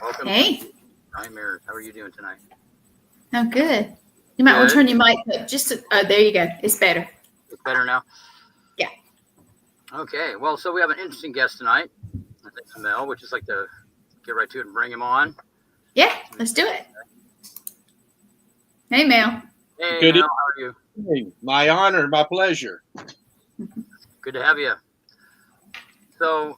Welcome. Hey, Hi, Mary. How are you doing tonight? I'm good. You might want to Good. turn your mic up oh, there you go. It's better. It's better now. Yeah. Okay. Well, so we have an interesting guest tonight. I think Mel, which is like to get right to it and bring him on. Yeah, let's do it. Hey, Mel. Hey, Good Mel. How are you? evening. My honor, my pleasure. Good to have you. So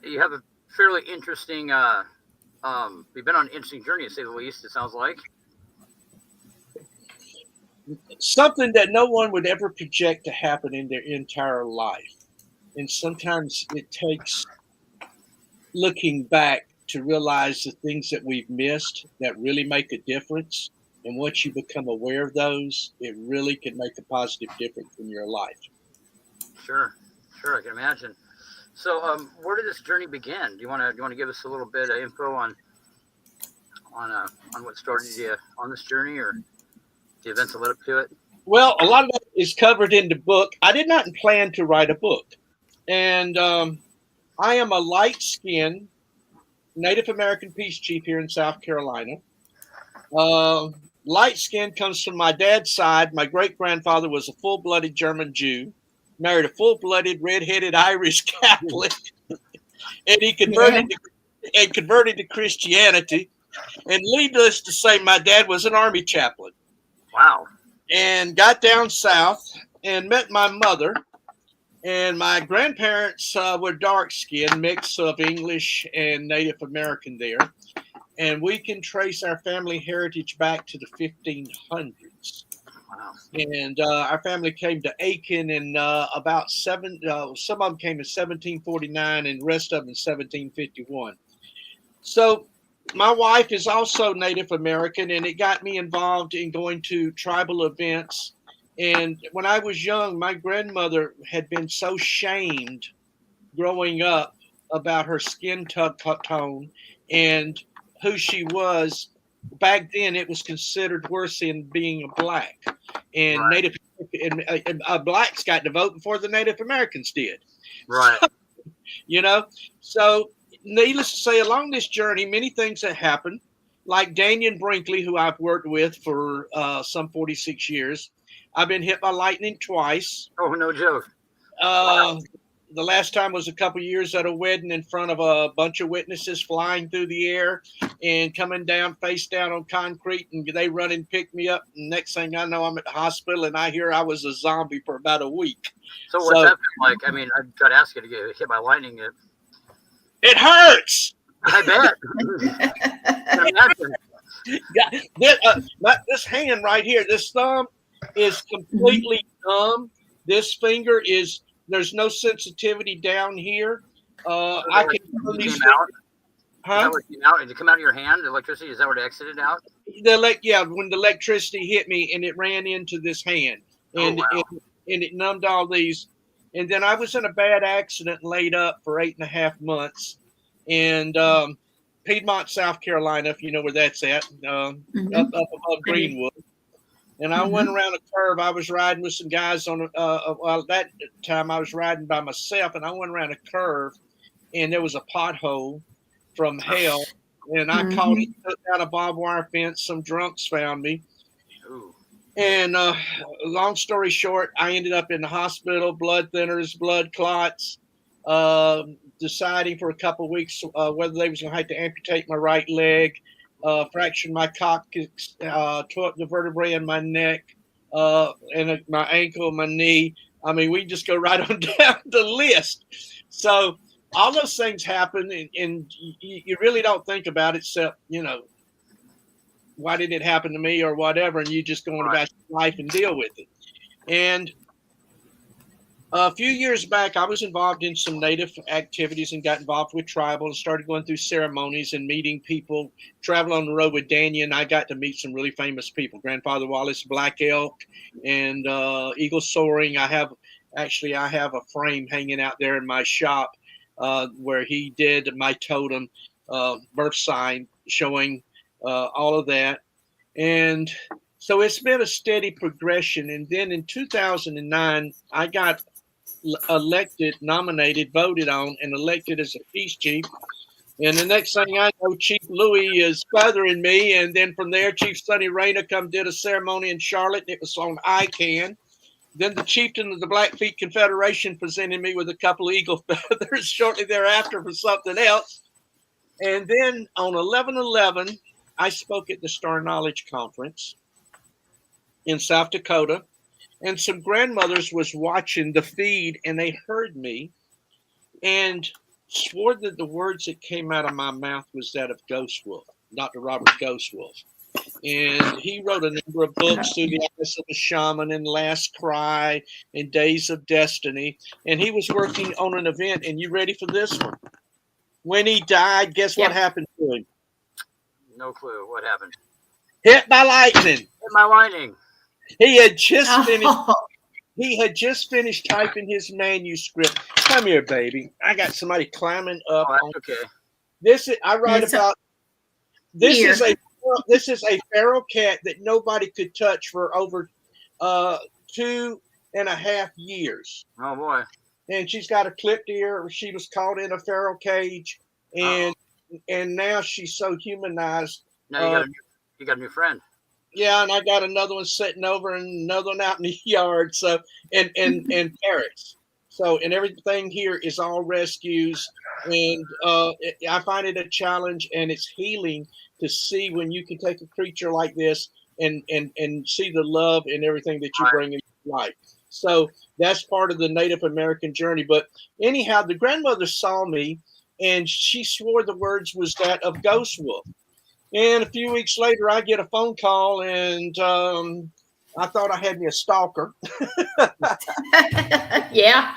you have a fairly interesting. You've been on an interesting journey, to say the least. It sounds like. Something that no one would ever project to happen in their entire life. And sometimes it takes looking back to realize the things that we've missed that really make a difference. And once you become aware of those, it really can make a positive difference in your life. Sure. Sure. I can imagine. So, where did this journey begin? Do you want to give us a little bit of info on what started you on this journey, or the events that led up to it? Well, a lot of that is covered in the book. I did not plan to write a book. And I am a light-skinned Native American peace chief here in South Carolina. Light skin comes from my dad's side. My great-grandfather was a full-blooded German Jew, married a full-blooded, red-headed Irish Catholic, and he converted to Christianity. And needless to say, my dad was an army chaplain. Wow. And got down south and met my mother. And my grandparents were dark-skinned, mix of English and Native American there. And we can trace our family heritage back to the 1500s. Wow. And our family came to Aiken in about some of them came in 1749 and the rest of them in 1751. So my wife is also Native American, and it got me involved in going to tribal events. And when I was young, my grandmother had been so shamed growing up about her skin tone and who she was. Back then, it was considered worse than being a black. And Right. Blacks got to vote before the Native Americans did. Right. So needless to say, along this journey, many things have happened. Like Daniel Brinkley, who I've worked with for some 46 years. I've been hit by lightning twice. Oh, no joke. The last time was a couple years at a wedding in front of a bunch of witnesses flying through the air and coming down face down on concrete, and they run and pick me up. And next thing I know, I'm at the hospital, and I hear I was a zombie for about a week. So what's that been like? I mean, I'd try to ask you to get hit by lightning. It hurts. I bet. This hand right here, this thumb is completely numb. This finger there's no sensitivity down here. I can turn these fingers. Huh? Did it come out of your hand? The electricity, is that where it exited out? When the electricity hit me and it ran into this hand, and it numbed all these. And then I was in a bad accident and laid up for 8.5 months. And Piedmont, South Carolina, if you know where that's at, up above Greenwood. And I went around a curve. I was riding with some guys on. That time I was riding by myself, and I went around a curve, and there was a pothole from hell, and I caught it, took down a barbed wire fence. Some drunks found me. Ooh. And long story short, I ended up in the hospital, blood thinners, blood clots, deciding for a couple of weeks whether they was going to have to amputate my right leg. Fractured my coccyx, tore up the vertebrae in my neck, and my ankle, my knee. I mean, we just go right on down the list. So all those things happen, and you really don't think about it, except, why did it happen to me or whatever, and you just go on about your life and deal with it. And a few years back, I was involved in some Native activities and got involved with tribal and started going through ceremonies and meeting people. Travel on the road with Daniel, and I got to meet some really famous people. Grandfather Wallace, Black Elk, and Eagle Soaring. I have a frame hanging out there in my shop where he did my totem birth sign, showing all of that. And so it's been a steady progression. And then in 2009, I got nominated, voted on, and elected as a peace chief. And the next thing I know, Chief Louis is feathering me. And then from there, Chief Sonny Rayner come did a ceremony in Charlotte. And it was on ICANN. Then the chieftain of the Blackfeet Confederation presented me with a couple of eagle feathers shortly thereafter for something else. And then on 11/11, I spoke at the Star Knowledge Conference in South Dakota. And some grandmothers was watching the feed, and they heard me and swore that the words that came out of my mouth was that of Ghost Wolf, Dr. Robert Ghost Wolf. And he wrote a number of books, Through the Eyes of a Shaman and Last Cry and Days of Destiny. And he was working on an event, and you ready for this one? When he died, guess what happened to him? No clue. What happened? Hit by lightning. Hit my lightning. He had just finished. He had just finished typing his manuscript. Come here, baby. I got somebody climbing up. Oh, that's okay. This is I write about. This is a feral cat that nobody could touch for over 2.5 years. Oh boy. And she's got a clipped ear. She was caught in a feral cage, and now she's so humanized. Now you got a new friend. Yeah, and I got another one sitting over and another one out in the yard. So and parrots. So and everything here is all rescues, and I find it a challenge, and it's healing to see when you can take a creature like this and see the love and everything that you bring into life. So that's part of the Native American journey. But anyhow, the grandmother saw me, and she swore the words was that of Ghost Wolf. And a few weeks later, I get a phone call, and I thought I had me a stalker. Yeah.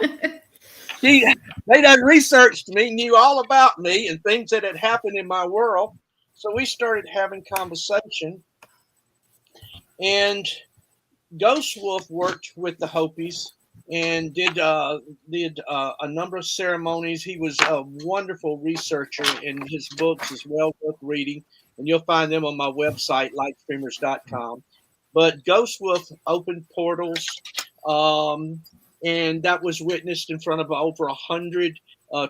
They done researched me, knew all about me and things that had happened in my world. So we started having conversation. And Ghost Wolf worked with the Hopis and did a number of ceremonies. He was a wonderful researcher, and his books is well worth reading. And you'll find them on my website, lightstreamers.com. But Ghost Wolf opened portals, and that was witnessed in front of over 100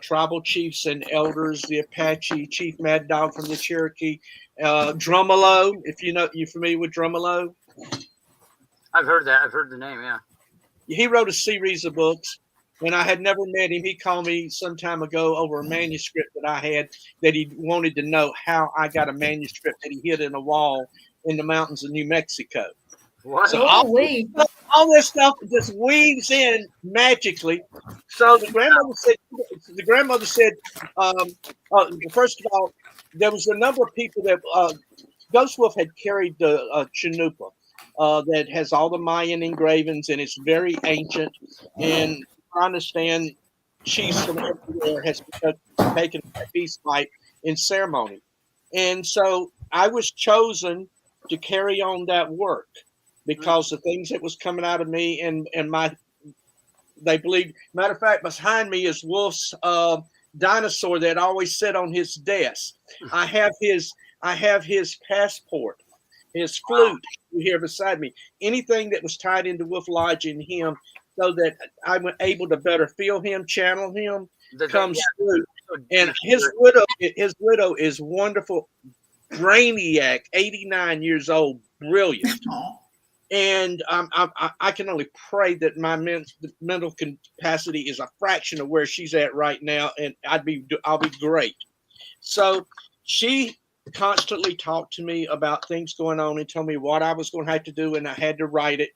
tribal chiefs and elders, the Apache, Chief Mad Dog from the Cherokee, Drumalo, if you're familiar with Drumalo. I've heard that. I've heard the name, yeah. He wrote a series of books. When I had never met him, he called me some time ago over a manuscript that I had that he wanted to know how I got a manuscript that he hid in a wall in the mountains of New Mexico. What? So all this stuff just weaves in magically. So the grandmother said, first of all, there was a number of people that Ghost Wolf had carried the Chanupa that has all the Mayan engravings, and it's very ancient. And I understand chiefs from everywhere has taken a peace fight in ceremony. And so I was chosen to carry on that work because the things that was coming out of me and they believe, matter of fact, behind me is Wolf's dinosaur that always sit on his desk. I have his passport, his flute here beside me. Anything that was tied into Wolf Lodge in him, so that I'm able to better feel him, channel him, comes through. And his widow is wonderful, brainiac, 89 years old, brilliant. And I can only pray that my mental capacity is a fraction of where she's at right now, and I'll be great. So she constantly talked to me about things going on and told me what I was going to have to do, and I had to write it.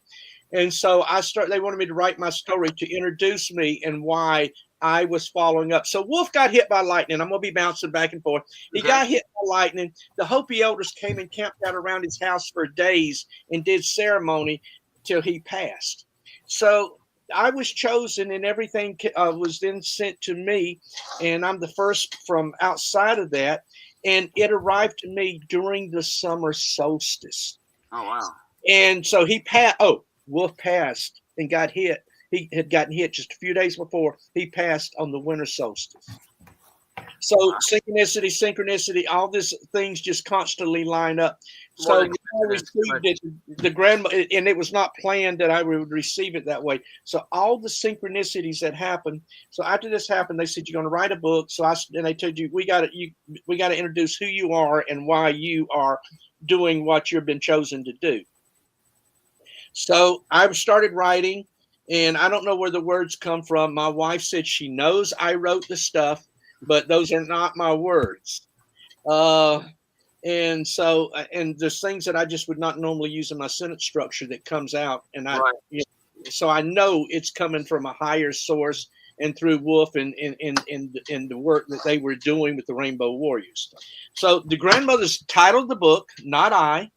And so they wanted me to write my story to introduce me and why I was following up. So Wolf got hit by lightning. I'm going to be bouncing back and forth. He got hit by lightning. The Hopi elders came and camped out around his house for days and did ceremony till he passed. So I was chosen, and everything was then sent to me. And I'm the first from outside of that. And it arrived to me during the summer solstice. Oh, wow. And so he passed. Wolf passed and got hit. He had gotten hit just a few days before. He passed on the winter solstice. So synchronicity, all these things just constantly line up. So I received it, the grandma, and it was not planned that I would receive it that way. So all the synchronicities that happened. So after this happened, they said you're going to write a book. So and they told you we got to introduce who you are and why you are doing what you've been chosen to do. So I started writing, and I don't know where the words come from. My wife said she knows I wrote the stuff, but those are not my words. And so, and there's things that I just would not normally use in my sentence structure that comes out, and so I know it's coming from a higher source and through Wolf and the work that they were doing with the Rainbow Warriors. So the grandmothers titled the book, not I.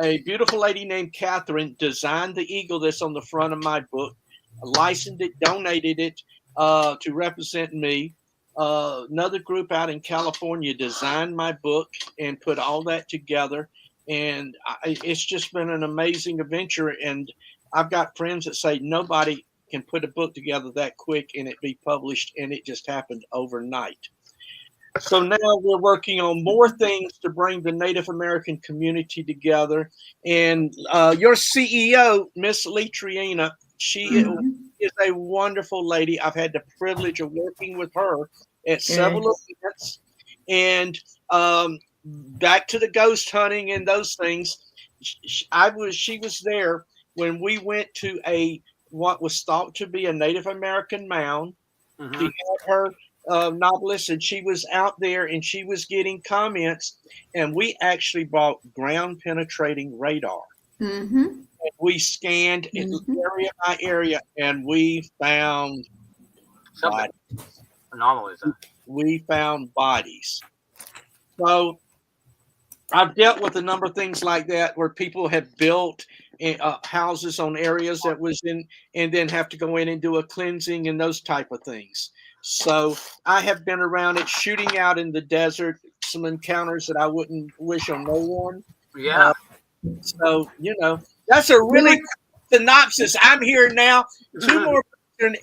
A beautiful lady named Catherine designed the eagle that's on the front of my book, licensed it, donated it to represent me. Another group out in California designed my book and put all that together. And it's just been an amazing adventure. And I've got friends that say nobody can put a book together that quick and it be published. And it just happened overnight. So now we're working on more things to bring the Native American community together. And your CEO, Miss Lee Triana, she is a wonderful lady. I've had the privilege of working with her at several events. And back to the ghost hunting and those things, she was there when we went to what was thought to be a Native American mound. He had her novelist, and she was out there and she was getting comments, and we actually bought ground penetrating radar. And we scanned area by area, and we found anomalies. We found bodies. So I've dealt with a number of things like that where people have built houses on areas that was in, and then have to go in and do a cleansing and those type of things. So I have been around it, shooting out in the desert, some encounters that I wouldn't wish on no one. Yeah. So, that's a really synopsis. I'm here now. 2 more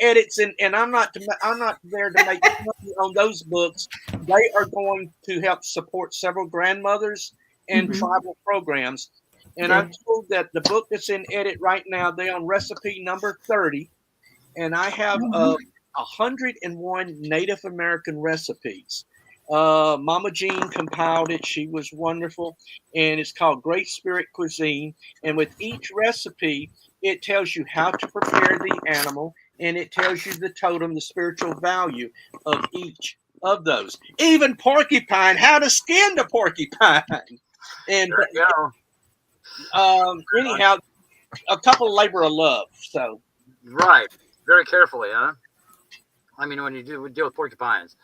edits, and I'm not there to make money on those books. They are going to help support several grandmothers and tribal programs. And I'm told that the book that's in edit right now, they're on recipe number 30, and I have 101 Native American recipes. Mama Jean compiled it. She was wonderful. And it's called Great Spirit Cuisine. And with each recipe, it tells you how to prepare the animal, and it tells you the totem, the spiritual value of each of those. Even porcupine, how to skin the porcupine. And anyhow, a couple of labor of love. So very carefully, huh? I mean, when you deal with porcupines.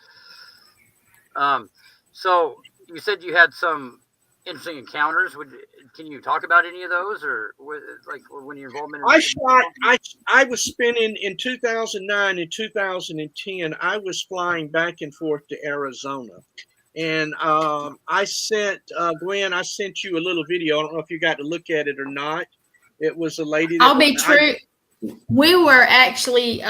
So you said you had some interesting encounters. Can you talk about any of those, or like when you're involved in? I was spending in 2009 and 2010. I was flying back and forth to Arizona, and I sent Gwen. I sent you a little video. I don't know if you got to look at it or not. It was a lady. I'll be true. We were actually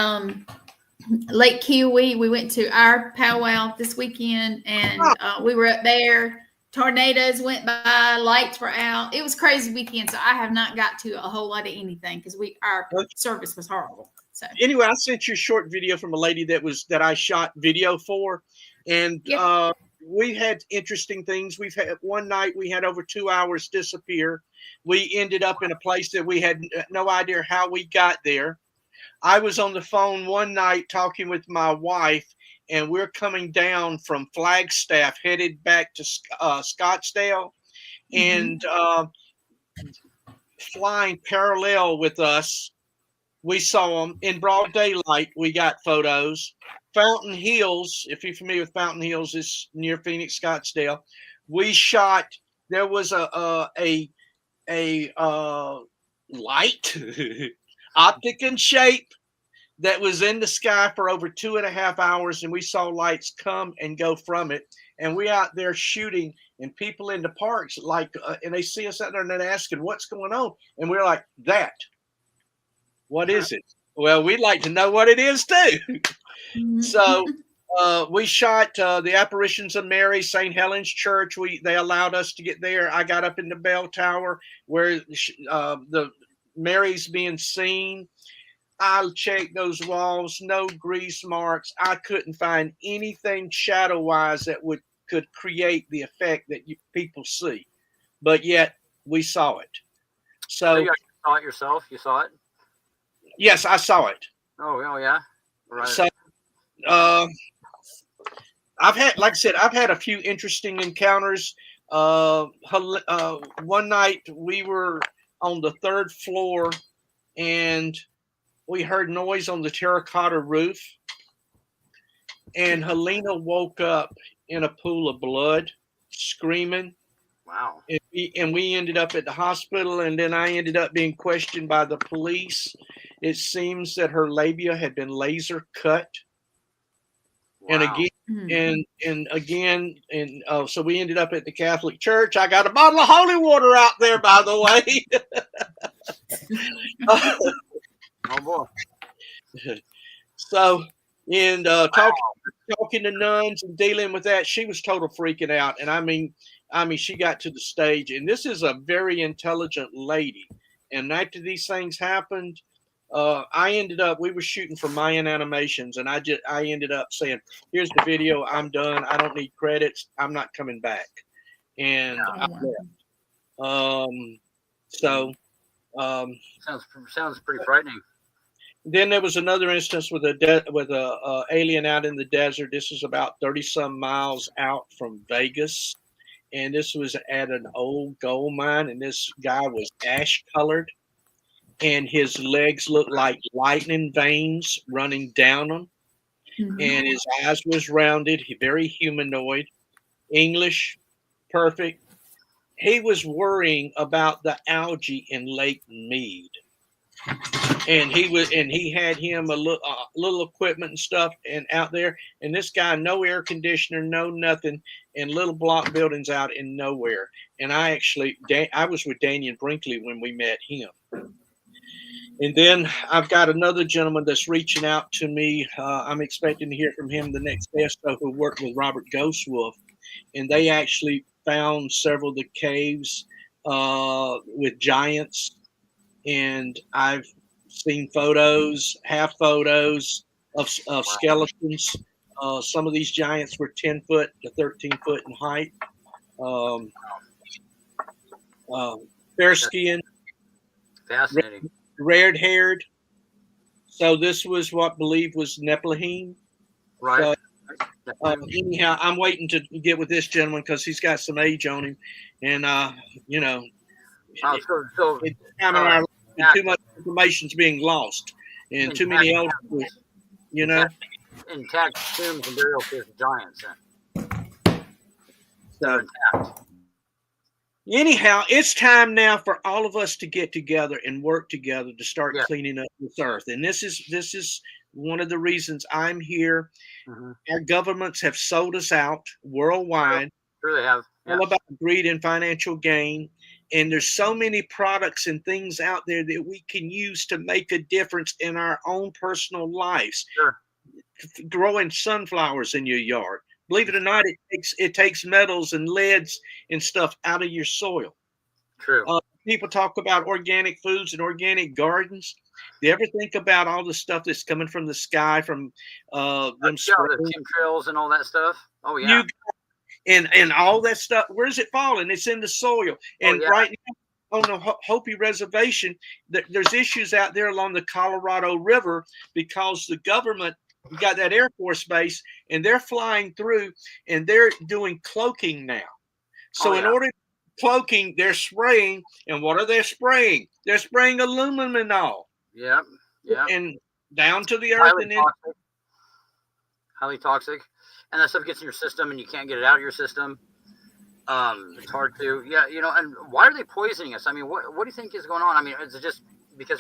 Lake Kiwi. We went to our powwow this weekend, and we were up there. Tornadoes went by, lights were out. It was a crazy weekend, so I have not got to a whole lot of anything because our service was horrible. So anyway, I sent you a short video from a lady that I shot video for, and we had interesting things. We've had one night we had over 2 hours disappear. We ended up in a place that we had no idea how we got there. I was on the phone one night talking with my wife, and we're coming down from Flagstaff, headed back to Scottsdale, and flying parallel with us. We saw them in broad daylight. We got photos. Fountain Hills, if you're familiar with Fountain Hills, is near Phoenix, Scottsdale. We shot. There was a light, optic and shape, that was in the sky for over 2.5 hours, and we saw lights come and go from it. And we out there shooting, and people in the parks and they see us out there and they're asking what's going on, and we're like, that. What is it? Well, we'd like to know what it is too. So We shot the Apparitions of Mary, St. Helens Church. They allowed us to get there. I got up in the bell tower where the Mary's being seen. I checked those walls, no grease marks. I couldn't find anything shadow wise that could create the effect that people see, but yet we saw it. So you actually saw it yourself? You saw it? Yes, I saw it. Oh yeah. Right. So I've had, like I said, I've had a few interesting encounters. One night we were on the 3rd floor and we heard noise on the terracotta roof, and Helena woke up in a pool of blood, screaming. Wow. And we ended up at the hospital, and then I ended up being questioned by the police. It seems that her labia had been laser cut. Wow. And again, so we ended up at the Catholic Church. I got a bottle of holy water out there, by the way. Oh boy. So, and talking to nuns and dealing with that, she was total freaking out. And I mean, she got to the stage, and this is a very intelligent lady. And after these things happened, we were shooting for Mayan Animations, and I ended up saying, "Here's the video. I'm done. I don't need credits. I'm not coming back." And I left. Sounds pretty frightening. Then there was another instance with a alien out in the desert. This was about 30 some miles out from Vegas, and this was at an old gold mine. And this guy was ash colored, and his legs looked like lightning veins running down him, and his eyes was rounded, very humanoid, English, perfect. He was worrying about the algae in Lake Mead. And he had him a little equipment and stuff and out there. And this guy, no air conditioner, no nothing, and little block buildings out in nowhere. And I was with Daniel Brinkley when we met him. And then I've got another gentleman that's reaching out to me. I'm expecting to hear from him the next day or so, who worked with Robert Ghostwolf. And they actually found several of the caves with giants. And I've seen half photos of skeletons. Some of these giants were 10 foot to 13 foot in height. Fair skinned. Fascinating. Red haired. So this was what I believe was Nephilim. Right. Anyhow, I'm waiting to get with this gentleman because he's got some age on him. And, too much information's being lost, and too many elders, Intact tombs and burial pits of giants. So, anyhow, it's time now for all of us to get together and work together to start cleaning up this earth. And this is one of the reasons I'm here. Our governments have sold us out worldwide. Sure they have. All about greed and financial gain. And there's so many products and things out there that we can use to make a difference in our own personal lives. Sure. Growing sunflowers in your yard. Believe it or not, it takes metals and leads and stuff out of your soil. True. People talk about organic foods and organic gardens. Do you ever think about all the stuff that's coming from the sky, from the chemtrails and all that stuff? Oh yeah. And all that stuff, where's it falling? It's in the soil. And right now on the Hopi Reservation, there's issues out there along the Colorado River because the government got that Air Force base, and they're flying through, and they're doing cloaking now. So in order to cloaking, they're spraying, and what are they spraying? They're spraying aluminol. Yeah. And down to the earth. Highly toxic. And that stuff gets in your system, and you can't get it out of your system. It's hard to, and why are they poisoning us? I mean, what do you think is going on? I mean, is it just because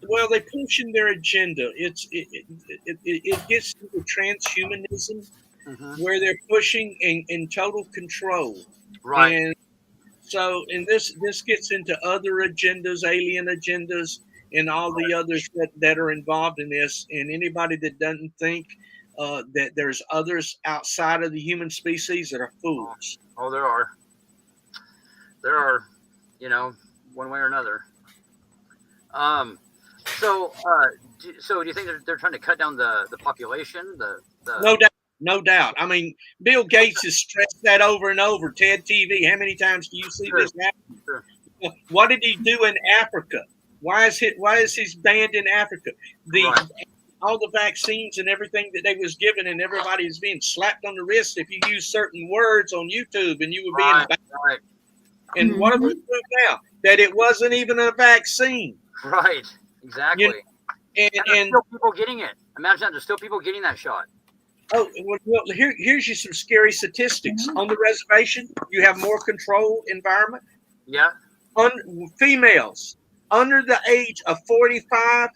well, they push in their agenda. It gets into transhumanism, where they're pushing in total control. Right. And so, this gets into other agendas, alien agendas, and all the others that are involved in this. And anybody that doesn't think that there's others outside of the human species that are fools. Oh, there are. There are, one way or another. So do you think they're trying to cut down the population? No doubt. No doubt. I mean, Bill Gates has stressed that over and over. TED TV. How many times do you see this happen? Sure. What did he do in Africa? Why is he banned in Africa? All the vaccines and everything that they was given, and everybody is being slapped on the wrist if you use certain words on YouTube, and you were being banned. Right. And what do we prove now? That it wasn't even a vaccine. Right. Exactly. And there's still people getting it. Imagine that. There's still people getting that shot. Oh, well, here's you some scary statistics. On the reservation, you have more controlled environment. Yeah. Females under the age of 45,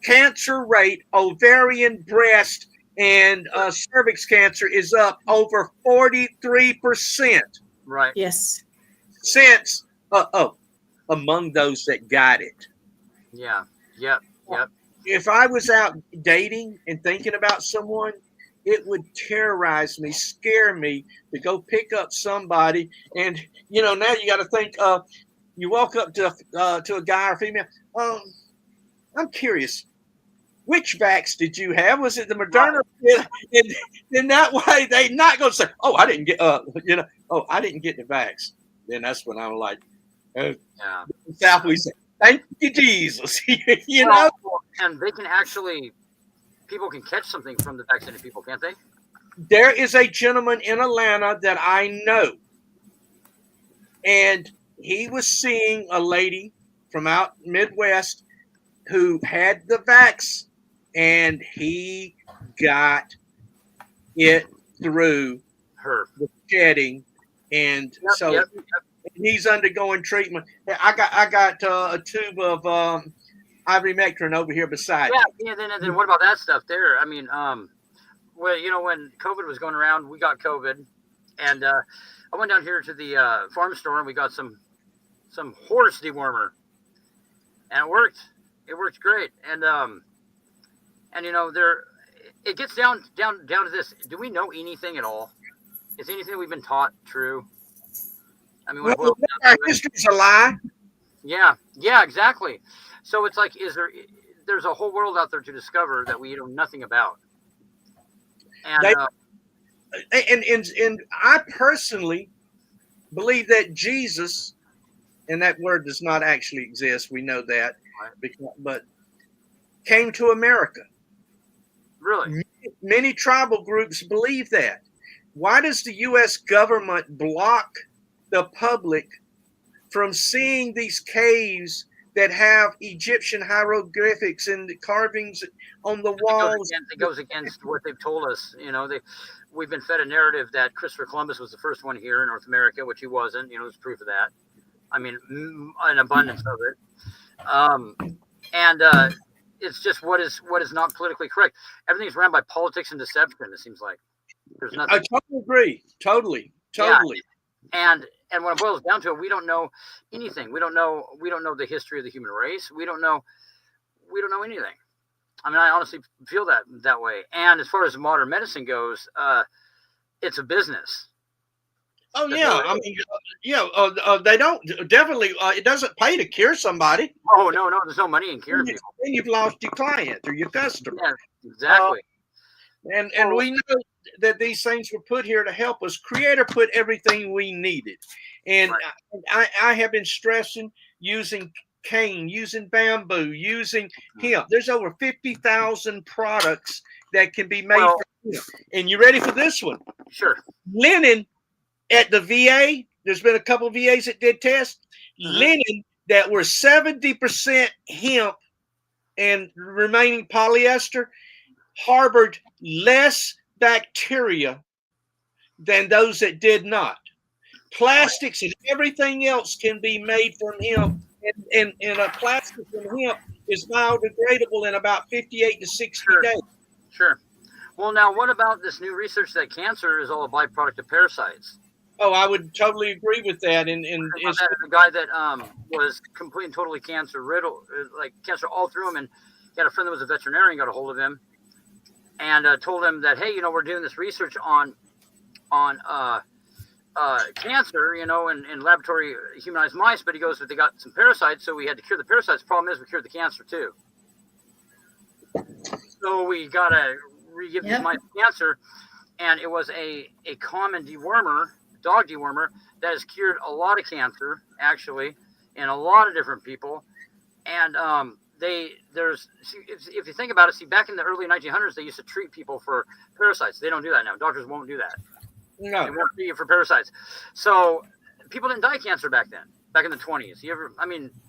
cancer rate, ovarian, breast, and cervix cancer is up over 43%. Right. Yes. Since among those that got it. Yeah. Yep. If I was out dating and thinking about someone, it would terrorize me, scare me to go pick up somebody. And, now you got to think, you walk up to a guy or female. I'm curious, which vax did you have? Was it the Moderna? Right. And then that way they not going to say, oh, I didn't get, I didn't get the vax. Then that's when I'm like, South, we say, thank you, Jesus. know? And they can people can catch something from the vaccinated people, can't they? There is a gentleman in Atlanta that I know, and he was seeing a lady from out Midwest who had the vax, and he got it through her the shedding, and he's undergoing treatment. I got a tube of ivermectin over here beside. Yeah. Then what about that stuff there? I mean, when COVID was going around, we got COVID, and I went down here to the farm store and we got some horse dewormer, and it worked. It worked great, and it gets down to this. Do we know anything at all? Is anything we've been taught true? I mean, our history's a lie. Yeah, exactly. So it's like, there's a whole world out there to discover that we know nothing about. And and I personally believe that Jesus, and that word does not actually exist. We know that, but came to America. Really? Many tribal groups believe that. Why does the U.S. government block the public from seeing these caves that have Egyptian hieroglyphics and the carvings on the walls? It goes against what they've told us. We've been fed a narrative that Christopher Columbus was the first one here in North America, which he wasn't. There's proof of that. I mean, an abundance of it. It's just what is not politically correct. Everything's ran by politics and deception. It seems like there's nothing. I totally agree. Totally. Yeah. And when it boils down to it, we don't know anything. We don't know the history of the human race. We don't know anything. I mean, I honestly feel that way. And as far as modern medicine goes, it's a business. Oh yeah, I mean, they don't definitely. It doesn't pay to cure somebody. Oh no, there's no money in curing people. Then you've lost your client or your customer. Yeah, exactly. And we know that these things were put here to help us. Creator put everything we needed. And right. I have been stressing using cane, using bamboo, using hemp. There's over 50,000 products that can be made from hemp. And you ready for this one? Sure. Linen at the VA, there's been a couple of VAs that did tests. Linen that were 70% hemp and remaining polyester harbored less bacteria than those that did not. Plastics and everything else can be made from hemp, and a plastic from hemp is biodegradable in about 58 to 60 days. Sure. Well, now what about this new research that cancer is all a byproduct of parasites? Oh, I would totally agree with that. And the guy that was completely and totally cancer riddled, like cancer all through him, and he had a friend that was a veterinarian, got a hold of him, and told him that, hey, we're doing this research on cancer, in laboratory humanized mice, but he goes, but they got some parasites, so we had to cure the parasites. Problem is, we cured the cancer too. So we gotta re-give these mice cancer, and it was a common dewormer, dog dewormer, that has cured a lot of cancer, actually, in a lot of different people. And if you think about it, see, back in the early 1900s, they used to treat people for parasites. They don't do that now. Doctors won't do that. No. They won't treat you for parasites. So people didn't die of cancer back then, back in the 20s.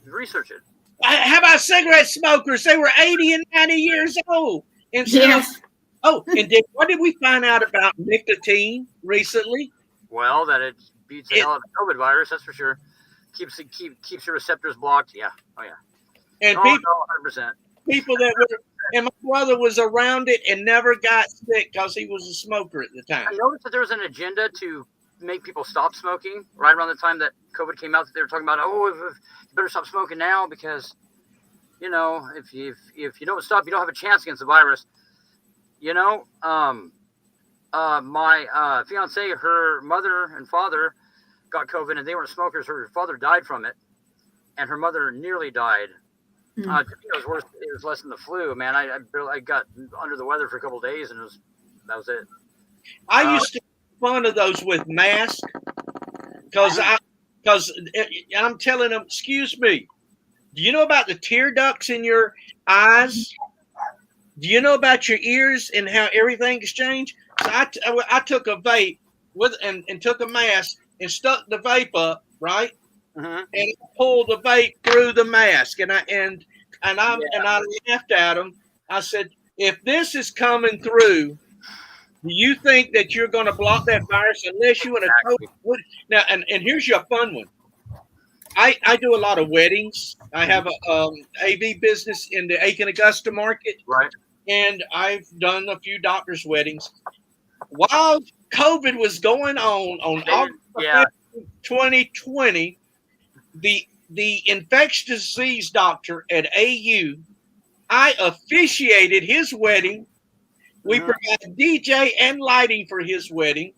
Research it. How about cigarette smokers? They were 80 and 90 years old. And so, Yes. what did we find out about nicotine recently? Well, that it beats the hell out of the COVID virus, that's for sure. Keeps your receptors blocked. Yeah. Oh yeah. And 100%. people that were, and my brother was around it and never got sick because he was a smoker at the time. I noticed that there was an agenda to make people stop smoking right around the time that COVID came out. That they were talking about, you better stop smoking now because, if you don't stop, you don't have a chance against the virus. My fiance, her mother and father got COVID, and they weren't smokers. Her father died from it, and her mother nearly died. To me, it was worse. It was less than the flu, man. I got under the weather for a couple of days, and that was it. I used to make fun of those with masks because I'm telling them, excuse me, do you know about the tear ducts in your eyes? Do you know about your ears and how everything is changed? So I took a vape and took a mask and stuck the vape up, right? Mm-hmm. And pulled the vape through the mask, and I laughed at him. I said, "If this is coming through, do you think that you're going to block that virus unless you in a COVID?" Now, and here's your fun one. I do a lot of weddings. I have a AV business in the Aiken Augusta market, right? And I've done a few doctors' weddings. While COVID was going on August 2020. The infectious disease doctor at AU, I officiated his wedding. We provided DJ and lighting for his wedding.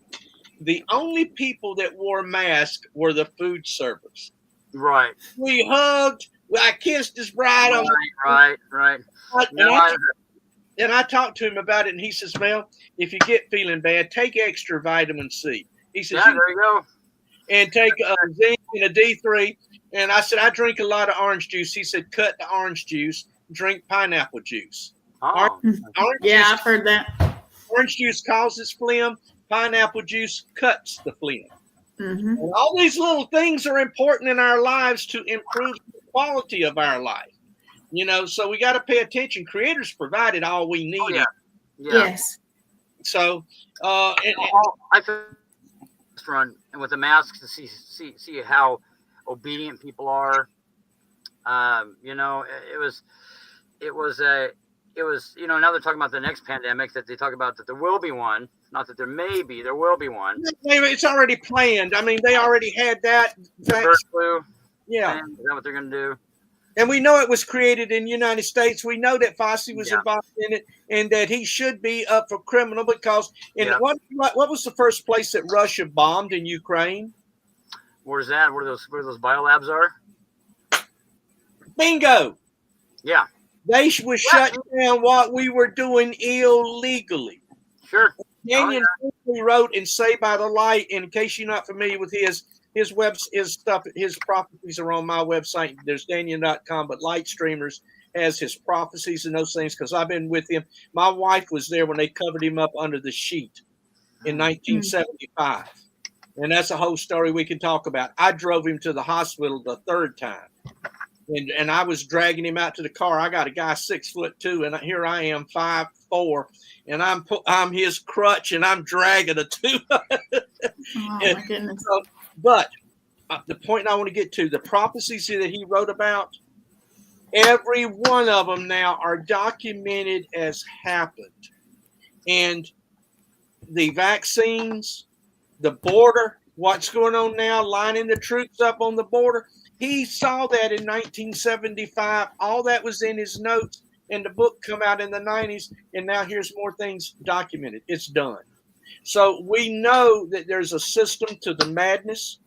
The only people that wore masks were the food servers. Right. We hugged. I kissed his bride on right. And I talked to him about it, and he says, "Mel, if you get feeling bad, take extra vitamin C." He says, "Yeah, there you go." And take a zinc and a D3. And I said, "I drink a lot of orange juice." He said, "Cut the orange juice, drink pineapple juice." Oh. Orange Yeah, juice, I've heard that. Orange juice causes phlegm. Pineapple juice cuts the phlegm. Mm-hmm. And all these little things are important in our lives to improve the quality of our life. So we got to pay attention. Creators provided all we need. Oh, yeah. Yes. So, I feel run and with the masks to see how obedient people are. It was now they're talking about the next pandemic, that they talk about that there will be one, not that there may be, there will be one. It's already planned. I mean, they already had that. Bird flu. Yeah. Is that what they're going to do? And we know it was created in the United States. We know that Fauci was involved in it, and that he should be up for criminal because what was the first place that Russia bombed in Ukraine? Where's that? Where those biolabs are? Bingo. Yeah. They were shutting down what we were doing illegally. Sure. Daniel wrote in Say by the Light, in case you're not familiar with his prophecies are on my website. There's Daniel.com, but Light Streamers has his prophecies and those things because I've been with him. My wife was there when they covered him up under the sheet in 1975. And that's a whole story we can talk about. I drove him to the hospital the third time. And I was dragging him out to the car. I got a guy 6'2", and here I am 5'4", and I'm his crutch, and I'm dragging a two. Oh my goodness! But the point I want to get to, the prophecies that he wrote about, every one of them now are documented as happened, and the vaccines, the border, what's going on now, lining the troops up on the border. He saw that in 1975. All that was in his notes. and the book come out in the 90s, and now here's more things documented. It's done. So we know that there's a system to the madness,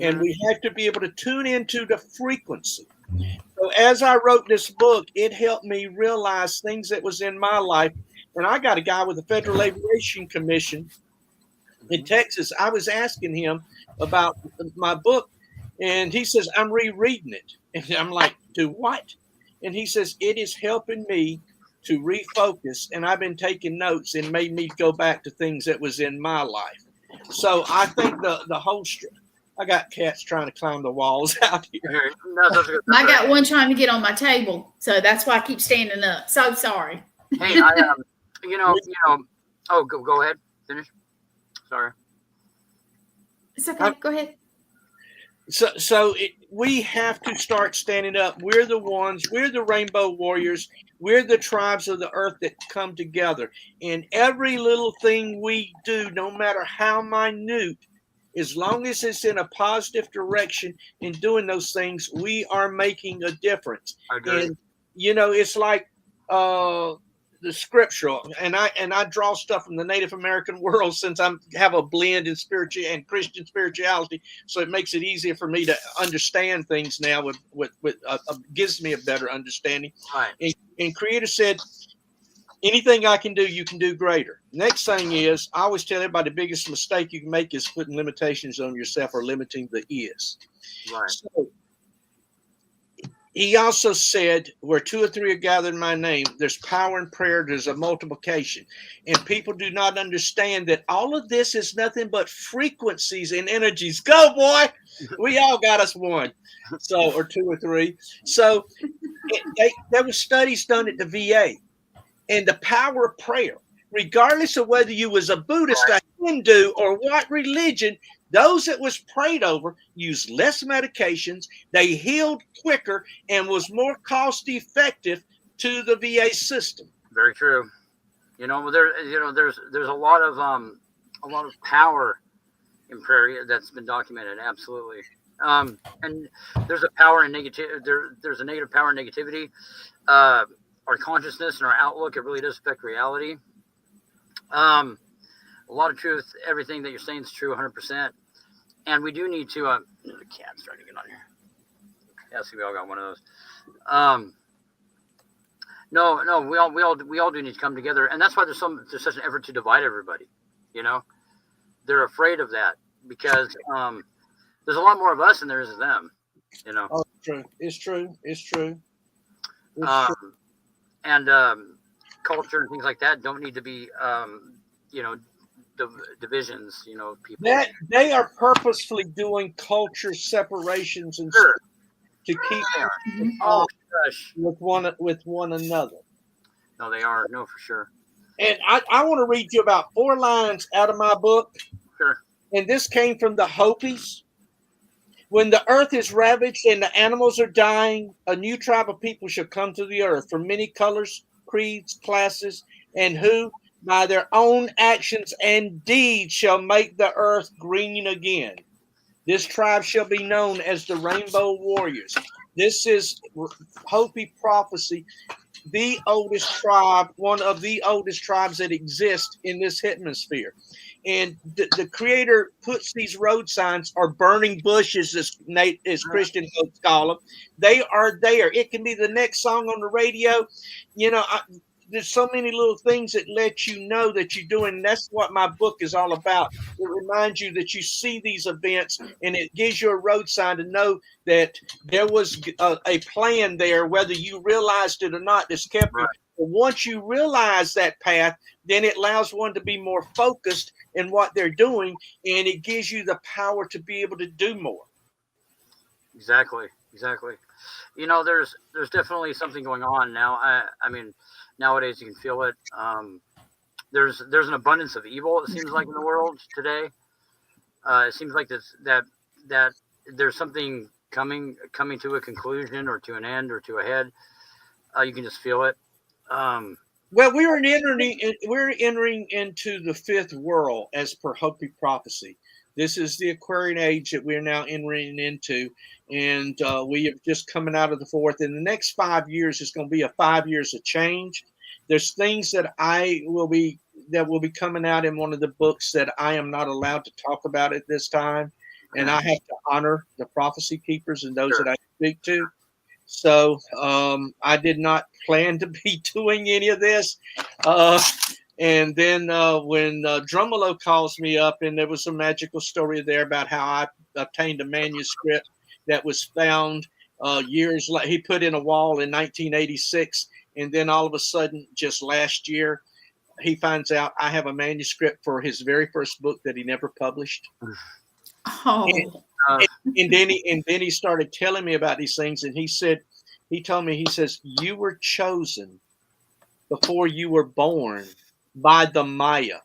and we have to be able to tune into the frequency. So as I wrote this book, it helped me realize things that was in my life. And I got a guy with the Federal Aviation Commission in Texas. I was asking him about my book, and he says, I'm rereading it. And I'm like, do what? And he says, it is helping me to refocus, and I've been taking notes and made me go back to things that was in my life. So I think the whole I got cats trying to climb the walls out here. I got one trying to get on my table, so that's why I keep standing up. So sorry. Hey, oh, go ahead, finish. Sorry. It's okay. Go ahead. So we have to start standing up. We're the ones. We're the Rainbow Warriors. We're the tribes of the earth that come together. And every little thing we do, no matter how minute, as long as it's in a positive direction in doing those things, we are making a difference. And it's like the scriptural, and I draw stuff from the Native American world since I have a blend in spiritual and Christian spirituality, so it makes it easier for me to understand things now. With gives me a better understanding. Right. And Creator said, anything I can do, you can do greater. Next thing is, I always tell everybody the biggest mistake you can make is putting limitations on yourself or limiting the is. Right. So, he also said, where 2 or 3 are gathered in my name, there's power in prayer, there's a multiplication. And people do not understand that all of this is nothing but frequencies and energies. Go, boy! We all got us one. So, or 2 or 3. So there were studies done at the VA. And the power of prayer, regardless of whether you was a Buddhist, a Hindu, or what religion, those that was prayed over used less medications, they healed quicker, and was more cost effective to the VA system. Very true. There's a lot of power in prayer that's been documented. Absolutely. And there's a power in negative. There's a negative power in negativity. Our consciousness and our outlook, it really does affect reality. A lot of truth. Everything that you're saying is true, 100%. And we do need to. The cat's starting to get on here. Yeah, see, we all got one of those. No, we all do need to come together, and that's why there's such an effort to divide everybody. They're afraid of that because there's a lot more of us than there is of them. Oh, it's true. And culture and things like that don't need to be, divisions. People that they are purposefully doing culture separations and sure. to keep with one another. No, they are. No, for sure. And I want to read you about 4 lines out of my book. Sure. And this came from the Hopis. When the earth is ravaged and the animals are dying, a new tribe of people shall come to the earth from many colors, creeds, classes, and who, by their own actions and deeds, shall make the earth green again. This tribe shall be known as the Rainbow Warriors. This is Hopi prophecy, the oldest tribe, one of the oldest tribes that exist in this hemisphere. And the Creator puts these road signs, or burning bushes, as Christian folks call them. They are there. It can be the next song on the radio. There's so many little things that let you know that you're doing. And that's what my book is all about. It reminds you that you see these events, and it gives you a road sign to know that there was a plan there, whether you realized it or not, that's kept you. But once you realize that path, then it allows one to be more focused in what they're doing, and it gives you the power to be able to do more. Exactly. There's definitely something going on now. I mean, nowadays you can feel it. There's an abundance of evil, it seems like, in the world today. It seems like that there's something coming to a conclusion, or to an end, or to a head. You can just feel it. Well, we're entering into the 5th world as per Hopi prophecy. This is the Aquarian age that we're now entering into. And we have just coming out of the fourth. In the next 5 years, it's going to be a 5 years of change. There's things that will be coming out in one of the books that I am not allowed to talk about at this time. And I have to honor the prophecy keepers and those that I speak to. So I did not plan to be doing any of this. And then when Drumolo calls me up, and there was a magical story there about how I obtained a manuscript that was found years later. He put in a wall in 1986, and then all of a sudden, just last year, he finds out I have a manuscript for his very first book that he never published. Oh. And then he started telling me about these things, and he told me, he says, you were chosen before you were born by the Maya.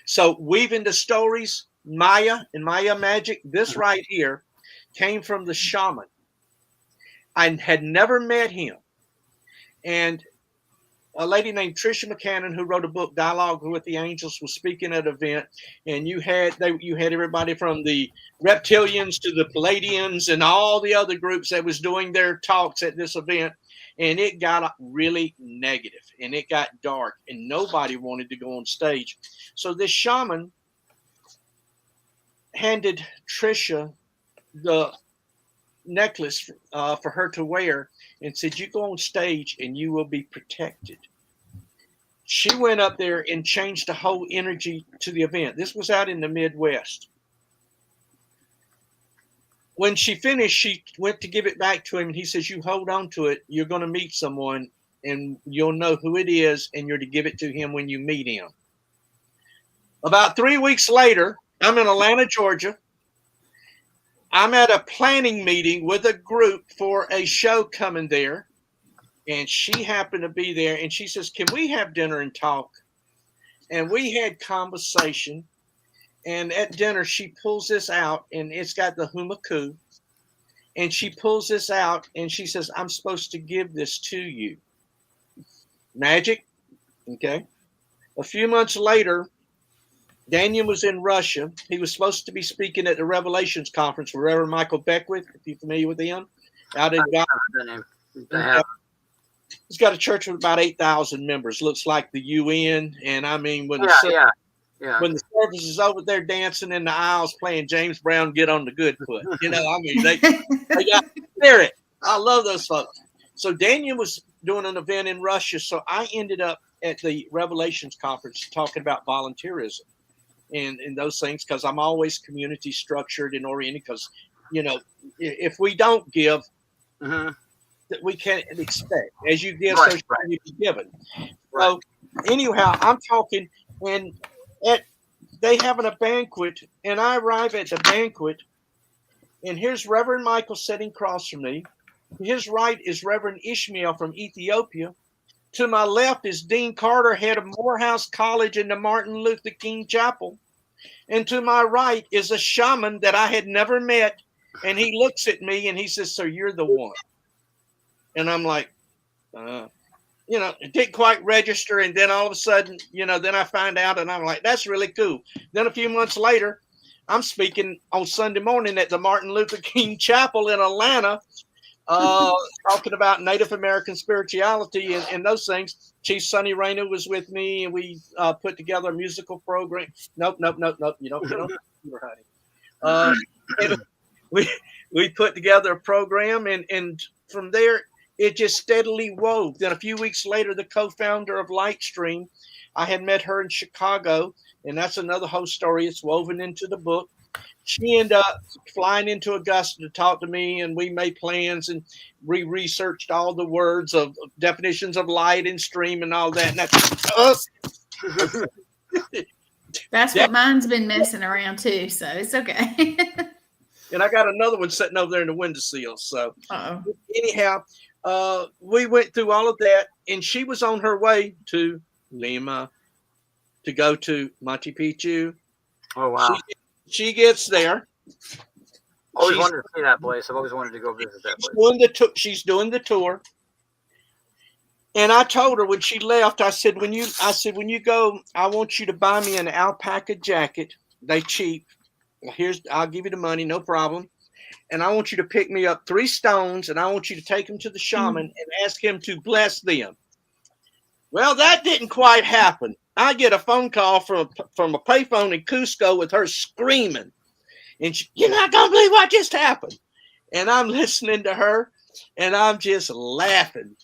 So weaving the stories, Maya and Maya magic, this right here came from the shaman. I had never met him. And a lady named Tricia McCannon, who wrote a book, Dialogue with the Angels, was speaking at an event, and you had everybody from the reptilians to the Palladians and all the other groups that was doing their talks at this event, and it got really negative, and it got dark, and nobody wanted to go on stage. So this shaman handed Tricia the necklace for her to wear and said, you go on stage and you will be protected. She went up there and changed the whole energy to the event. This was out in the Midwest. When she finished, she went to give it back to him, and he says, you hold on to it. You're going to meet someone, and you'll know who it is, and you're to give it to him when you meet him. About 3 weeks later, I'm in Atlanta, Georgia. I'm at a planning meeting with a group for a show coming there, and she happened to be there, and she says, can we have dinner and talk? And we had conversation, and at dinner, she pulls this out, and it's got the humaku, and she pulls this out, and she says, I'm supposed to give this to you. Magic, okay? A few months later, Daniel was in Russia. He was supposed to be speaking at the Revelations Conference with Reverend Michael Beckwith, if you're familiar with him. Out in He's got a church with about 8,000 members. Looks like the UN. And I mean, when the service is over there dancing in the aisles playing James Brown, Get on the Good Foot. You know, I mean, they got spirit. I love those folks. So Daniel was doing an event in Russia. So I ended up at the Revelations Conference talking about volunteerism and those things, because I'm always community structured and oriented, because, you know, if we don't give, that we can't expect. As you give, so you be given. So anyhow, I'm talking, and they having a banquet, and I arrive at the banquet, and here's Reverend Michael sitting across from me. His right is Reverend Ishmael from Ethiopia. To my left is Dean Carter, head of Morehouse College in the Martin Luther King Chapel. And to my right is a shaman that I had never met. And he looks at me and he says, so you're the one. And I'm like, you know, it didn't quite register. And then all of a sudden, you know, then I find out, and I'm like, that's really cool. Then a few months later, I'm speaking on Sunday morning at the Martin Luther King Chapel in Atlanta, talking about Native American spirituality and those things. Chief Sonny Rayner was with me, and we put together a musical program. Nope. You don't, honey. We put together a program, and from there, it just steadily wove. Then a few weeks later, the co-founder of Lightstream, I had met her in Chicago, and that's another whole story. It's woven into the book. She ended up flying into Augusta to talk to me, and we made plans, and we researched all the words of definitions of light and stream and all that. And that's what mine's been messing around too, so it's okay. And I got another one sitting over there in the windowsill. So anyhow, we went through all of that, and she was on her way to Lima to go to Machu Picchu. Oh, wow. She gets there. Always wanted to see that place. I've always wanted to go visit that place. She's doing the tour. And I told her when she left, I said, when you go, I want you to buy me an alpaca jacket. They cheap. I'll give you the money, no problem. And I want you to pick me up 3 stones, and I want you to take them to the shaman and ask him to bless them. Well, that didn't quite happen. I get a phone call from a payphone in Cusco with her screaming. And you're not going to believe what just happened. And I'm listening to her, and I'm just laughing.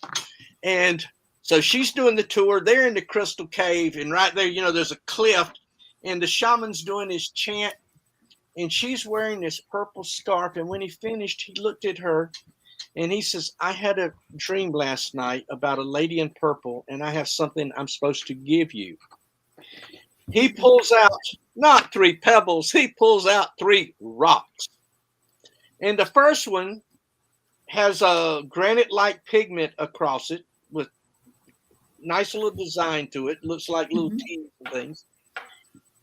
And so she's doing the tour. They're in the Crystal Cave, and right there, there's a cliff, and the shaman's doing his chant, and she's wearing this purple scarf. And when he finished, he looked at her, and he says, I had a dream last night about a lady in purple, and I have something I'm supposed to give you. He pulls out not 3 pebbles, he pulls out 3 rocks. And the first one has a granite-like pigment across it with nice little design to it. Looks like little teeth and things.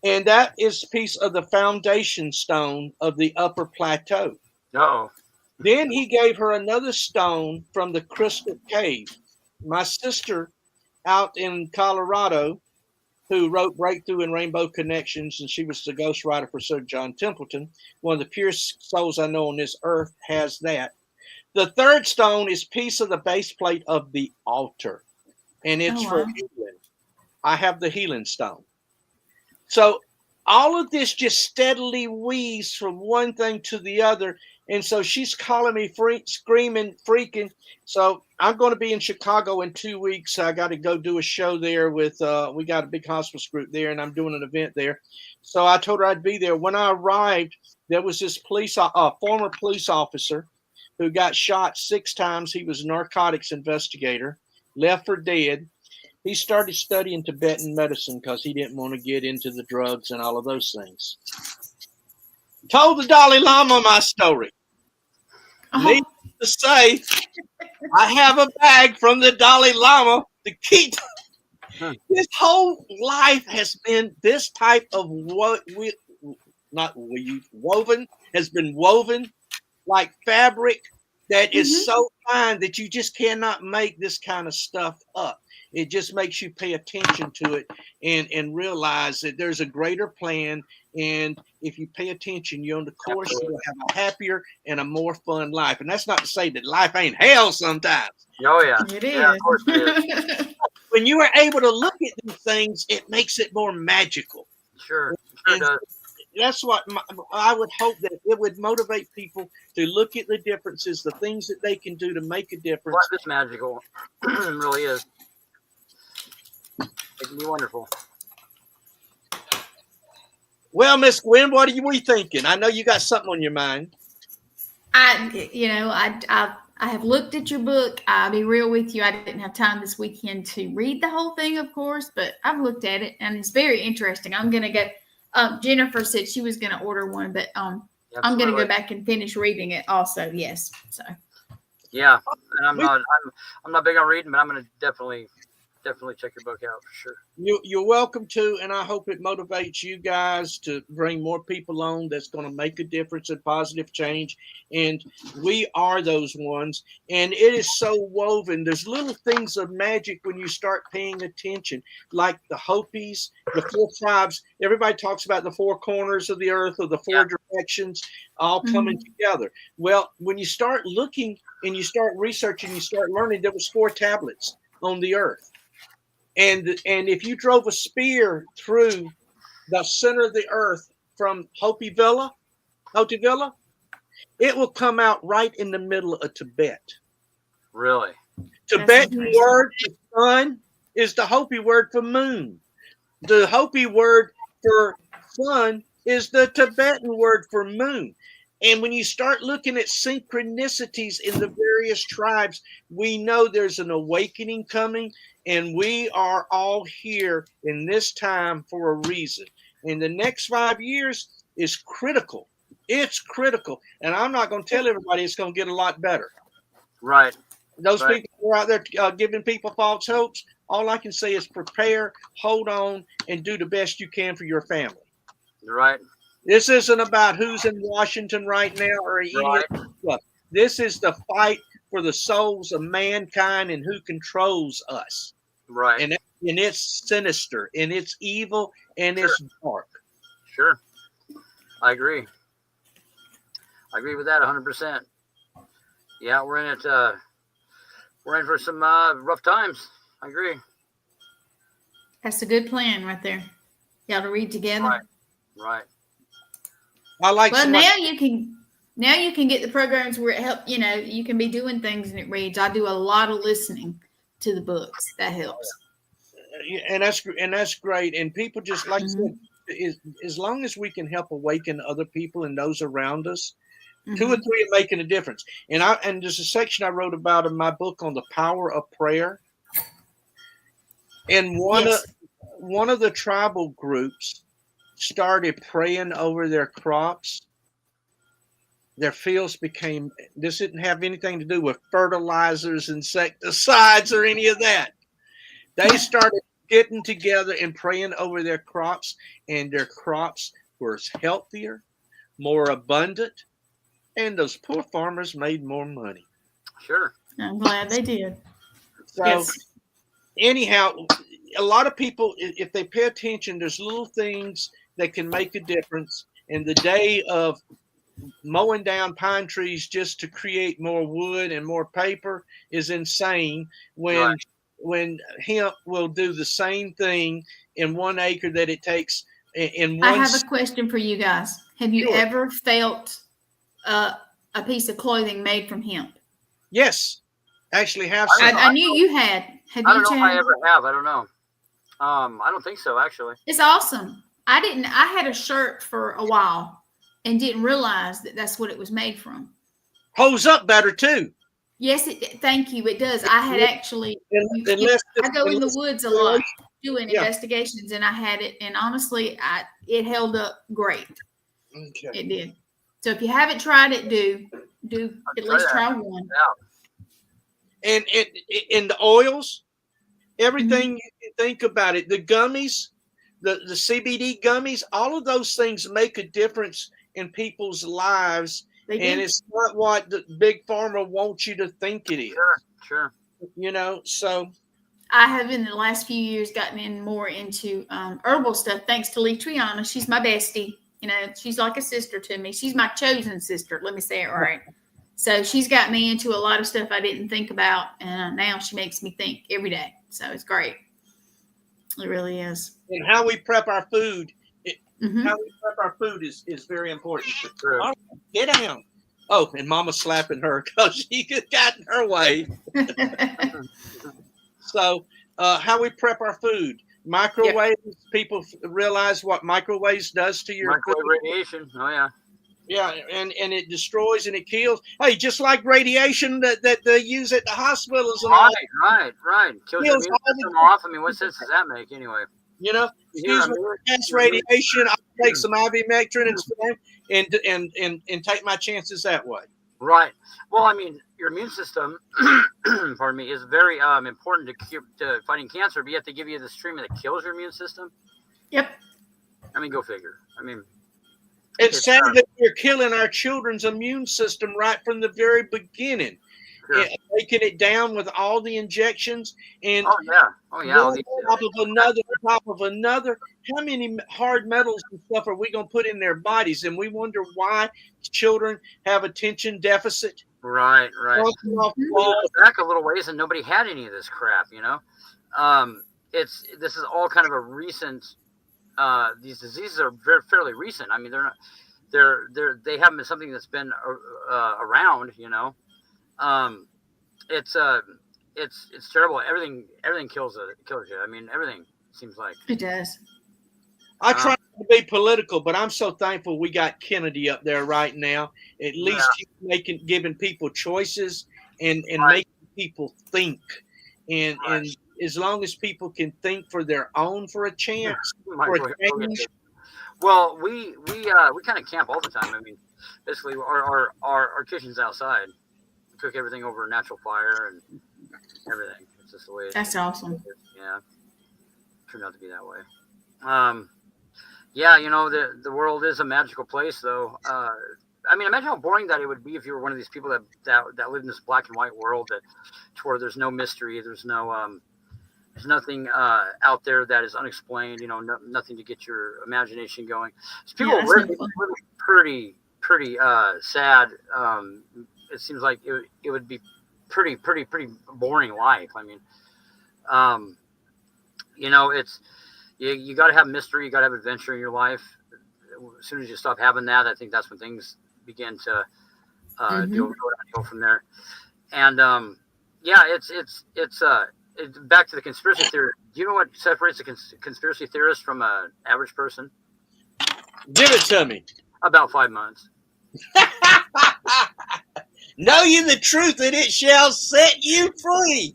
And that is a piece of the foundation stone of the upper plateau. Oh. Then he gave her another stone from the Crystal Cave. My sister out in Colorado, who wrote Breakthrough and Rainbow Connections, and she was the ghostwriter for Sir John Templeton, one of the purest souls I know on this earth, has that. The third stone is a piece of the base plate of the altar, and it's for healing. I have the healing stone. So all of this just steadily weaves from one thing to the other. And so she's calling me screaming, freaking. So I'm going to be in Chicago in 2 weeks. I got to go do a show there with, we got a big hospice group there, and I'm doing an event there. So I told her I'd be there. When I arrived, there was this former police officer who got shot 6 times. He was a narcotics investigator, left for dead. He started studying Tibetan medicine because he didn't want to get into the drugs and all of those things. Told the Dalai Lama my story. Needless to say, I have a bag from the Dalai Lama to keep. His whole life has been this type of has been woven like fabric that is so fine that you just cannot make this kind of stuff up. It just makes you pay attention to it and realize that there's a greater plan. And if you pay attention, you're on the course, you'll have a happier and a more fun life. And that's not to say that life ain't hell sometimes. Oh, yeah. It is. Yeah, of course it is. When you are able to look at these things, it makes it more magical. Sure. Sure does. That's what I would hope that it would motivate people to look at the differences, the things that they can do to make a difference. Life is magical. It really is. It can be wonderful. Well, Miss Gwen, what are we thinking? I know you got something on your mind. I have looked at your book. I'll be real with you. I didn't have time this weekend to read the whole thing, of course, but I've looked at it and it's very interesting. I'm going to go. Jennifer said she was going to order one, but I'm going to go back and finish reading it also. Yes. So. Yeah, and I'm not big on reading, but I'm going to definitely check your book out for sure. You're welcome to, and I hope it motivates you guys to bring more people on that's going to make a difference and positive change. And we are those ones. And it is so woven. There's little things of magic when you start paying attention, like the Hopis, the 4 tribes. Everybody talks about the 4 corners of the earth or the 4 directions all coming together. Well, when you start looking and you start researching, you start learning, there was 4 tablets on the earth. And if you drove a spear through the center of the earth from Hopi Villa, it will come out right in the middle of Tibet. Really? Tibetan word for sun is the Hopi word for moon. The Hopi word for sun is the Tibetan word for moon. And when you start looking at synchronicities in the various tribes, we know there's an awakening coming, and we are all here in this time for a reason. And the next 5 years is critical. It's critical. And I'm not going to tell everybody it's going to get a lot better. Right. Those people who are out there giving people false hopes, all I can say is prepare, hold on, and do the best you can for your family. You're right. This isn't about who's in Washington right now or any stuff. This is the fight for the souls of mankind and who controls us. Right. And it's sinister and it's evil and it's dark. Sure. I agree. I agree with that 100%. Yeah, we're in it. We're in for some rough times. I agree. That's a good plan right there. Y'all to read together. Right. Right. I like. Well, now you can get the programs where it help. You can be doing things and it reads. I do a lot of listening to the books. That helps. And that's great. And people just like I said, as long as we can help awaken other people and those around us, 2 or 3 are making a difference. And there's a section I wrote about in my book on the power of prayer. And one of the tribal groups started praying over their crops. Their fields became. This didn't have anything to do with fertilizers, insecticides, or any of that. They started getting together and praying over their crops, and their crops were healthier, more abundant, and those poor farmers made more money. Sure. I'm glad they did. So, anyhow, a lot of people, if they pay attention, there's little things that can make a difference. And the day of mowing down pine trees just to create more wood and more paper is insane when hemp will do the same thing in 1 acre that it takes in one. I have a question for you guys. Have you ever felt a piece of clothing made from hemp? Yes, actually have. I knew you had. Have you? I don't know if I ever have. I don't know. I don't think so, actually. It's awesome. I didn't. I had a shirt for a while and didn't realize that that's what it was made from. Holds up better too. Yes, thank you. It does. I had actually. I go in the woods a lot doing investigations, and I had it, and honestly, it held up great. Okay. It did. So if you haven't tried it, do at least try one. Yeah. And in the oils, everything you can think about it, the gummies, the CBD gummies, all of those things make a difference in people's lives. And it's not what the big pharma wants you to think it is. Sure. So I have in the last few years gotten in more into herbal stuff thanks to Lee Triana. She's my bestie. She's like a sister to me. She's my chosen sister. Let me say it right. So she's got me into a lot of stuff I didn't think about. And now she makes me think every day. So it's great. It really is. And how we prep our food. How we prep our food is very important. True. All right, get down. Oh, and Mama's slapping her because she got in her way. So how we prep our food. Microwaves, people realize what microwaves does to your microwave food. radiation. Oh, yeah. Yeah, and it destroys and it kills. Hey, just like radiation that they use at the hospitals and all. Right. Kills your immune system off. I mean, what sense does that make anyway? Excuse me, gas radiation. I'll take some ivermectin and take my chances that way. Right. Well, I mean, your immune system, pardon me, is very important to fighting cancer, but yet they give you this treatment that kills your immune system. Yep. I mean, go figure. I mean, it's sad that we're killing our children's immune system right from the very beginning, taking it down with all the injections and one on top of another. How many hard metals and stuff are we going to put in their bodies? And we wonder why children have attention deficit. Right. Back a little ways, and nobody had any of this crap. This is all kind of a recent. These diseases are fairly recent. I mean, they haven't been something that's been around. It's terrible. Everything kills you. I mean, everything seems like it does. I try not to be political, but I'm so thankful we got Kennedy up there right now. At least he's giving people choices and making people think. And as long as people can think for their own for a chance, for a change. Well, we kind of camp all the time. I mean, basically our kitchen's outside. We cook everything over a natural fire and everything. It's just the way. That's awesome. Yeah, turned out to be that way. The world is a magical place, though. I mean, imagine how boring that it would be if you were one of these people that lived in this black and white world to where there's no mystery, there's nothing out there that is unexplained. Nothing to get your imagination going. So pretty sad. It seems like it would be pretty boring life. I mean, it's you got to have mystery, you got to have adventure in your life. As soon as you stop having that, I think that's when things begin to go downhill from there. And it's back to the conspiracy theory. Do you know what separates a conspiracy theorist from an average person? Give it to me. About 5 months. Know you the truth, and it shall set you free.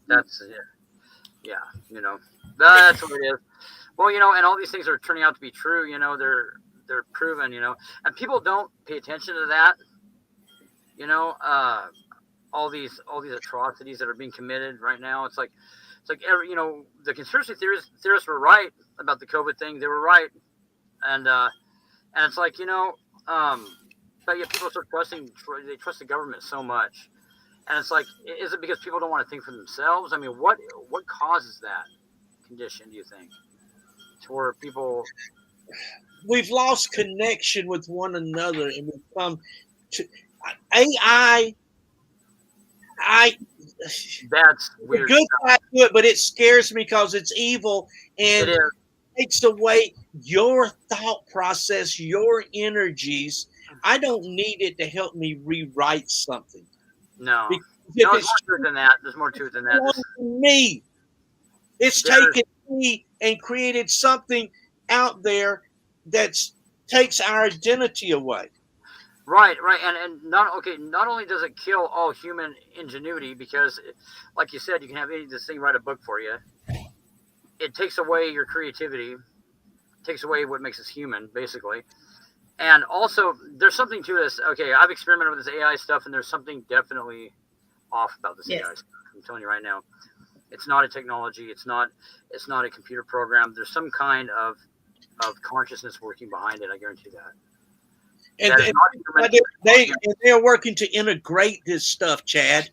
That's it. Yeah, that's what it is. Well, and all these things are turning out to be true. They're proven. And people don't pay attention to that. All these atrocities that are being committed right now. It's like every the conspiracy theorists were right about the COVID thing. They were right, and it's like but yet people start trusting. They trust the government so much, and it's like, is it because people don't want to think for themselves? I mean, what causes that condition? Do you think, to where people? We've lost connection with one another, and we've come to AI. That's weird. Good side to it, but it scares me because it's evil and it takes away your thought process, your energies. I don't need it to help me rewrite something. No, there's more to it than that. There's more to it than that. Me, it's taken me and created something out there that takes our identity away. Right, and not only does it kill all human ingenuity, because, like you said, you can have this thing write a book for you. It takes away your creativity, takes away what makes us human, basically. And also, there's something to this. Okay, I've experimented with this AI stuff, and there's something definitely off about this AI stuff. I'm telling you right now, it's not a technology. It's not a computer program. There's some kind of consciousness working behind it. I guarantee that. And they're working to integrate this stuff, Chad.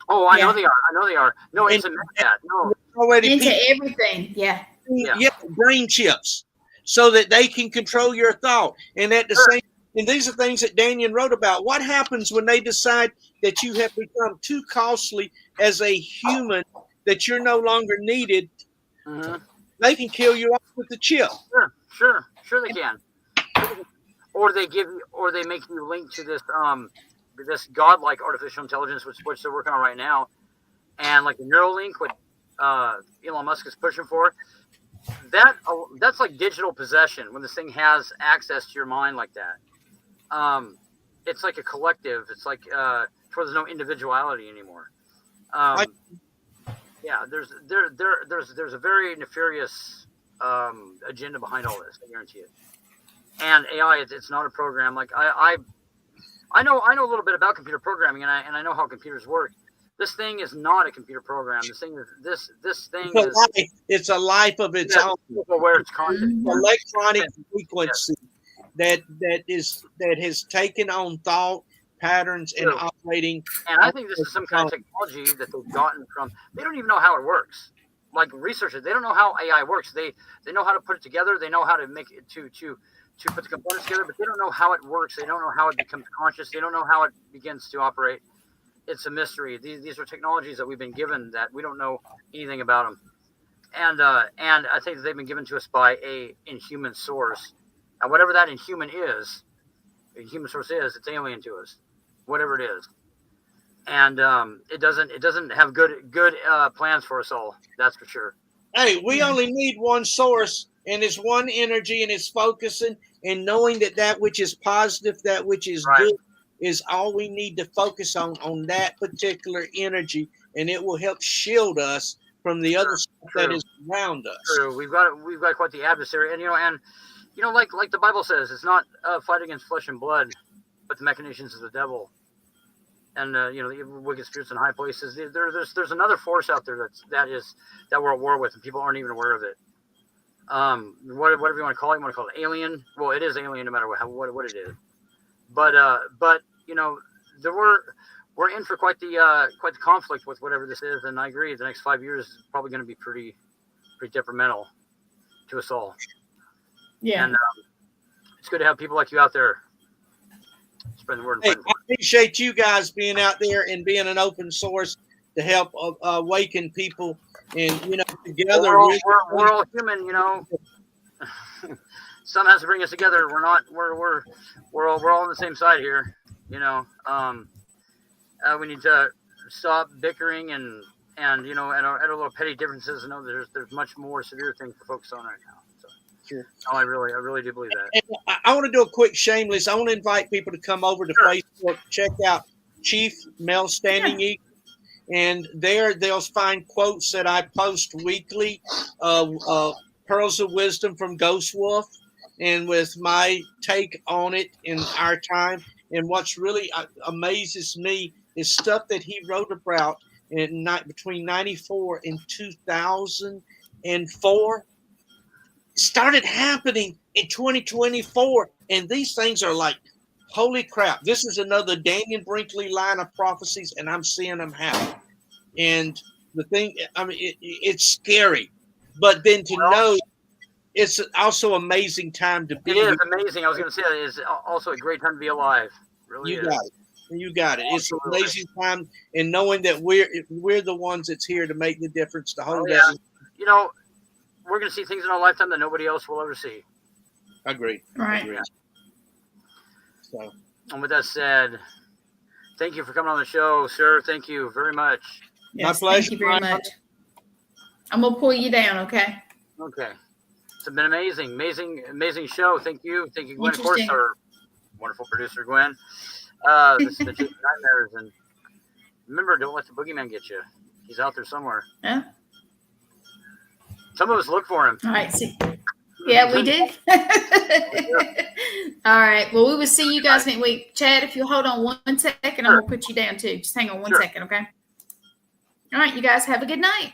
Oh, I know they are. No, it's that. No, already into everything. Yeah, brain chips, so that they can control your thought. And at the same, and these are things that Daniel wrote about. What happens when they decide that you have become too costly as a human, that you're no longer needed? Mm-hmm. They can kill you off with the chip. Sure they can. Or they make you link to this godlike artificial intelligence, which they're working on right now, and like the Neuralink, what Elon Musk is pushing for. That's like digital possession. When this thing has access to your mind like that, it's like a collective. It's like where there's no individuality anymore. There's a very nefarious agenda behind all this. I guarantee it. And AI, it's not a program. Like I know a little bit about computer programming, and I know how computers work. This thing is not a computer program. This thing it's a life of its own. Where it's content, electronic frequency that has taken on thought patterns and operating. And I think this is some kind of technology that they've gotten from. They don't even know how it works. Like researchers, they don't know how AI works. They know how to put it together. They know how to make it to put the components together, but they don't know how it works. They don't know how it becomes conscious. They don't know how it begins to operate. It's a mystery. These are technologies that we've been given that we don't know anything about them. And I think that they've been given to us by a inhuman source. And whatever that inhuman source is, it's alien to us, whatever it is. And it doesn't have good plans for us all. That's for sure. Hey, we only need one source, and it's one energy, and it's focusing and knowing that which is positive, that which is good, is all we need to focus on that particular energy, and it will help shield us from the other stuff that is around us. True. We've got quite the adversary, and like the Bible says, it's not a fight against flesh and blood, but the machinations of the devil, and the evil, wicked spirits in high places. There's another force out there that we're at war with, and people aren't even aware of it. Whatever you want to call it. You want to call it alien? Well, it is alien no matter what it is. But we're in for quite the conflict with whatever this is, and I agree. The next 5 years is probably going to be pretty pretty detrimental to us all. Yeah. And it's good to have people like you out there spreading the word. Hey, I appreciate you guys being out there and being an open source to help awaken people, and together we're all human, Some has to bring us together. We're all on the same side here, we need to stop bickering and at our little petty differences. And know there's much more severe things to focus on right now. So, sure. I really do believe that. And I want to do a quick shameless. I want to invite people to come over to Facebook, check out Chief Mel Standing Eagle. And there they'll find quotes that I post weekly, pearls of wisdom from Ghost Wolf, and with my take on it in our time. And what's really amazes me is stuff that he wrote about between 94 and 2004 started happening in 2024. And these things are like, holy crap, this is another Daniel Brinkley line of prophecies, and I'm seeing them happen. And the thing, it's scary. But then to know, it's also amazing time to be. It is amazing. I was going to say it is also a great time to be alive. Really you is. got it. You got it. It's an Absolutely. amazing time, and knowing that we're the ones that's here to make the difference, to hold yeah. that. We're going to see things in our lifetime that nobody else will ever see. Agreed. Right. Agreed. So. And with that said, thank you for coming on the show, sir. Thank you very much. Yes, My pleasure. Thank you very much. I'm gonna pull you down, okay? Okay. It's been amazing show. Thank you, Gwen. Of course, Interesting. our wonderful producer, Gwen. This is the Chief of Nightmares, and remember, don't let the boogeyman get you. He's out there somewhere. Yeah. Some of us look for him. All right. Yeah, we do. All right. Well, we will see you guys next week. Chad, if you hold on 1 second, I'm gonna put you down too. Just hang on one Sure. second, okay? All right, you guys have a good night.